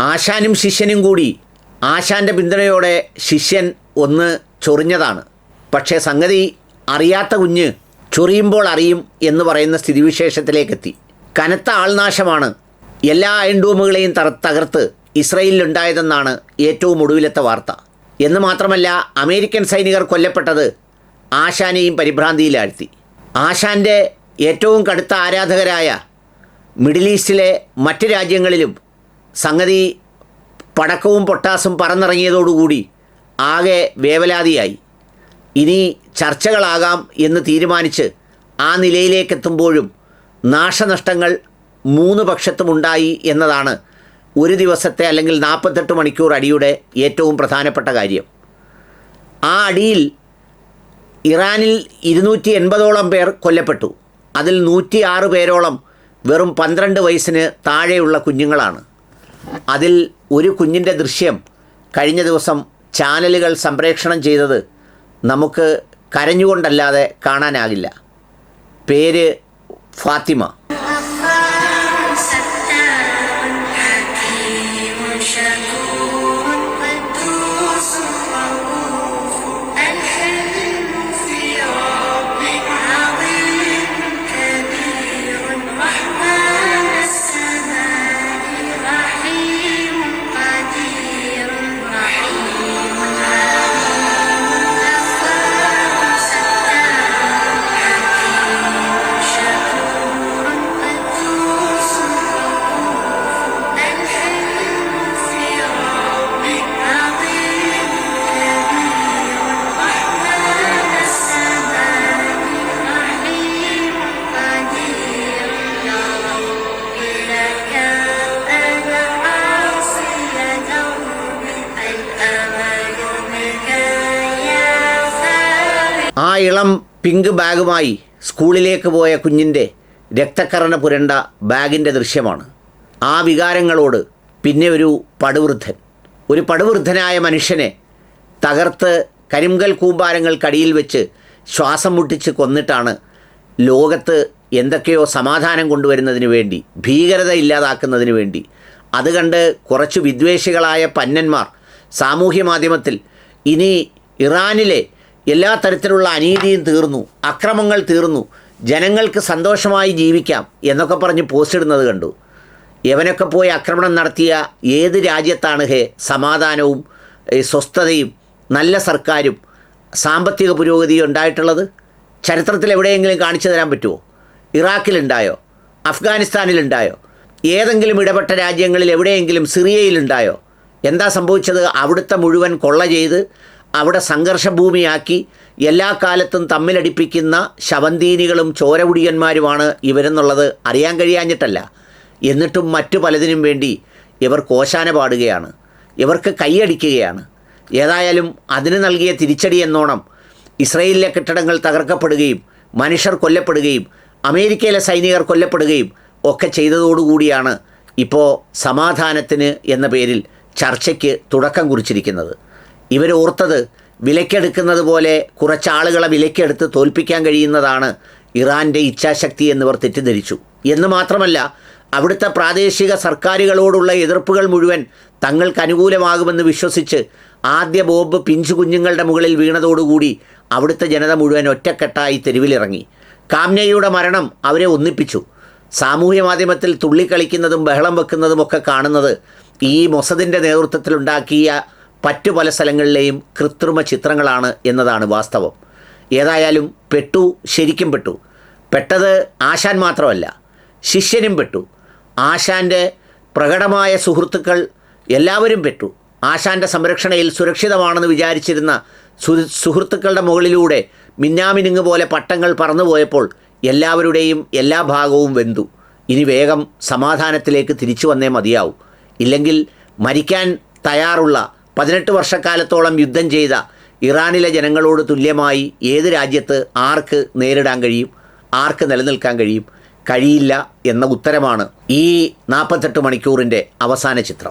ആശാനും ശിഷ്യനും കൂടി ആശാൻ്റെ പിന്തുണയോടെ ശിഷ്യൻ ഒന്ന് ചൊറിഞ്ഞതാണ്. പക്ഷേ സംഗതി അറിയാത്ത കുഞ്ഞ് ചൊറിയുമ്പോൾ അറിയും എന്ന് പറയുന്ന സ്ഥിതിവിശേഷത്തിലേക്കെത്തി. കനത്ത ആൾനാശമാണ് എല്ലാ അയൺഡോമുകളെയും തകർത്ത് ഇസ്രയേലിലുണ്ടായതെന്നാണ് ഏറ്റവും ഒടുവിലത്തെ വാർത്ത. എന്ന് മാത്രമല്ല, അമേരിക്കൻ സൈനികർ കൊല്ലപ്പെട്ടത് ആശാനെയും പരിഭ്രാന്തിയിലാഴ്ത്തി. ആശാൻ്റെ ഏറ്റവും കടുത്ത ആരാധകരായ മിഡിൽ ഈസ്റ്റിലെ മറ്റ് രാജ്യങ്ങളിലും സംഗതി പടക്കവും പൊട്ടാസും പറന്നിറങ്ങിയതോടുകൂടി ആകെ വേവലാതിയായി. ഇനി ചർച്ചകളാകാം എന്ന് തീരുമാനിച്ച് ആ നിലയിലേക്കെത്തുമ്പോഴും നാശനഷ്ടങ്ങൾ 3 പക്ഷത്തുമുണ്ടായി എന്നതാണ് ഒരു ദിവസത്തെ അല്ലെങ്കിൽ 48 മണിക്കൂർ അടിയുടെ ഏറ്റവും പ്രധാനപ്പെട്ട കാര്യം. ആ അടിയിൽ ഇറാനിൽ 280ഓളം പേർ കൊല്ലപ്പെട്ടു. അതിൽ 106 പേരോളം വെറും 12 വയസ്സിന് താഴെയുള്ള കുഞ്ഞുങ്ങളാണ്. അതിൽ ഒരു കുഞ്ഞിൻ്റെ ദൃശ്യം കഴിഞ്ഞ ദിവസം ചാനലുകൾ സംപ്രേഷണം ചെയ്തത് നമുക്ക് കരഞ്ഞുകൊണ്ടല്ലാതെ കാണാനാകില്ല. പേര് ഫാത്തിമ. ആ ഇളം പിങ്ക് ബാഗുമായി സ്കൂളിലേക്ക് പോയ കുഞ്ഞിൻ്റെ രക്തക്കറണ പുരണ്ട ബാഗിൻ്റെ ദൃശ്യമാണ്. ആ വികാരങ്ങളോട് പിന്നെ ഒരു പടുവൃദ്ധനായ മനുഷ്യനെ തകർത്ത് കരിങ്കൽ കൂമ്പാരങ്ങൾക്കടിയിൽ വെച്ച് ശ്വാസം മുട്ടിച്ച് കൊന്നിട്ടാണ് ലോകത്ത് എന്തൊക്കെയോ സമാധാനം കൊണ്ടുവരുന്നതിന് വേണ്ടി, ഭീകരത ഇല്ലാതാക്കുന്നതിന് വേണ്ടി അത് കണ്ട് കുറച്ച് വിദ്വേഷികളായ പന്നന്മാർ സാമൂഹ്യ മാധ്യമത്തിൽ ഇനി ഇറാനിലെ എല്ലാ തരത്തിലുള്ള അനീതിയും തീർന്നു, അക്രമങ്ങൾ തീർന്നു, ജനങ്ങൾക്ക് സന്തോഷമായി ജീവിക്കാം എന്നൊക്കെ പറഞ്ഞ് പോസ്റ്റ് ഇടുന്നത് കണ്ടു. യവനൊക്കെ പോയി ആക്രമണം നടത്തിയ ഏത് രാജ്യത്താണ് സമാധാനവും സ്വസ്ഥതയും നല്ല സർക്കാരും സാമ്പത്തിക പുരോഗതിയും ഉണ്ടായിട്ടുള്ളത്? ചരിത്രത്തിൽ എവിടെയെങ്കിലും കാണിച്ചു തരാൻ പറ്റുമോ? ഇറാഖിലുണ്ടായോ? അഫ്ഗാനിസ്ഥാനിലുണ്ടായോ? ഏതെങ്കിലും ഇടപെട്ട രാജ്യങ്ങളിൽ എവിടെയെങ്കിലും സിറിയയിലുണ്ടായോ? എന്താ സംഭവിച്ചത്? അവിടുത്തെ മുഴുവൻ കൊള്ള ചെയ്ത് അവിടെ സംഘർഷഭൂമിയാക്കി എല്ലാ കാലത്തും തമ്മിലടിപ്പിക്കുന്ന ശവന്തീനികളും ചോരകുടിയന്മാരുമാണ് ഇവരെന്നുള്ളത് അറിയാൻ കഴിയാഞ്ഞിട്ടല്ല. എന്നിട്ടും മറ്റു പലതിനും വേണ്ടി ഇവർ കോശാന പാടുകയാണ്, ഇവർക്ക് കൈയടിക്കുകയാണ്. ഏതായാലും അതിന് നൽകിയ തിരിച്ചടി എന്നോണം ഇസ്രയേലിലെ കെട്ടിടങ്ങൾ തകർക്കപ്പെടുകയും മനുഷ്യർ കൊല്ലപ്പെടുകയും അമേരിക്കയിലെ സൈനികർ കൊല്ലപ്പെടുകയും ഒക്കെ ചെയ്തതോടുകൂടിയാണ് ഇപ്പോൾ സമാധാനത്തിന് എന്ന പേരിൽ ചർച്ചയ്ക്ക് തുടക്കം കുറിച്ചിരിക്കുന്നത്. ഇവരോർത്തത് വിലക്കെടുക്കുന്നത് പോലെ കുറച്ചാളുകളെ വിലക്കെടുത്ത് തോൽപ്പിക്കാൻ കഴിയുന്നതാണ് ഇറാൻ്റെ ഇച്ഛാശക്തി എന്നിവർ തെറ്റിദ്ധരിച്ചു. എന്ന് മാത്രമല്ല, അവിടുത്തെ പ്രാദേശിക സർക്കാരുകളോടുള്ള എതിർപ്പുകൾ മുഴുവൻ തങ്ങൾക്ക് അനുകൂലമാകുമെന്ന് വിശ്വസിച്ച് ആദ്യ ബോംബ് പിഞ്ചു കുഞ്ഞുങ്ങളുടെ മുകളിൽ വീണതോടുകൂടി അവിടുത്തെ ജനത മുഴുവൻ ഒറ്റക്കെട്ടായി തെരുവിലിറങ്ങി. കാംനയുടെ മരണം അവരെ ഒന്നിപ്പിച്ചു. സാമൂഹ്യ മാധ്യമത്തിൽ തുള്ളിക്കളിക്കുന്നതും ബഹളം വെക്കുന്നതുമൊക്കെ കാണുന്നത് ഈ മൊസദിൻ്റെ നേതൃത്വത്തിലുണ്ടാക്കിയ മറ്റു പല സ്ഥലങ്ങളിലെയും കൃത്രിമ ചിത്രങ്ങളാണ് എന്നതാണ് വാസ്തവം. ഏതായാലും ശരിക്കും പെട്ടത് ആശാൻ മാത്രമല്ല, ശിഷ്യനും പെട്ടു. ആശാൻ്റെ പ്രകടമായ സുഹൃത്തുക്കൾ എല്ലാവരും പെട്ടു. ആശാൻ്റെ സംരക്ഷണയിൽ സുരക്ഷിതമാണെന്ന് വിചാരിച്ചിരുന്ന സുഹൃത്തുക്കളുടെ മുകളിലൂടെ മിന്നാമിനുങ്ങ് പോലെ പട്ടങ്ങൾ പറന്നുപോയപ്പോൾ എല്ലാവരുടെയും എല്ലാ ഭാഗവും വെന്തു. ഇനി വേഗം സമാധാനത്തിലേക്ക് തിരിച്ചു വന്നേ മതിയാവൂ. ഇല്ലെങ്കിൽ മരിക്കാൻ തയ്യാറുള്ള 18 വർഷക്കാലത്തോളം യുദ്ധം ചെയ്ത ഇറാനിലെ ജനങ്ങളോട് തുല്യമായി ഏത് രാജ്യത്ത് ആർക്ക് നേരിടാൻ കഴിയും, ആർക്ക് നിലനിൽക്കാൻ കഴിയും? കഴിയില്ല എന്ന ഉത്തരമാണ് ഈ 48 മണിക്കൂറിൻ്റെ അവസാന ചിത്രം.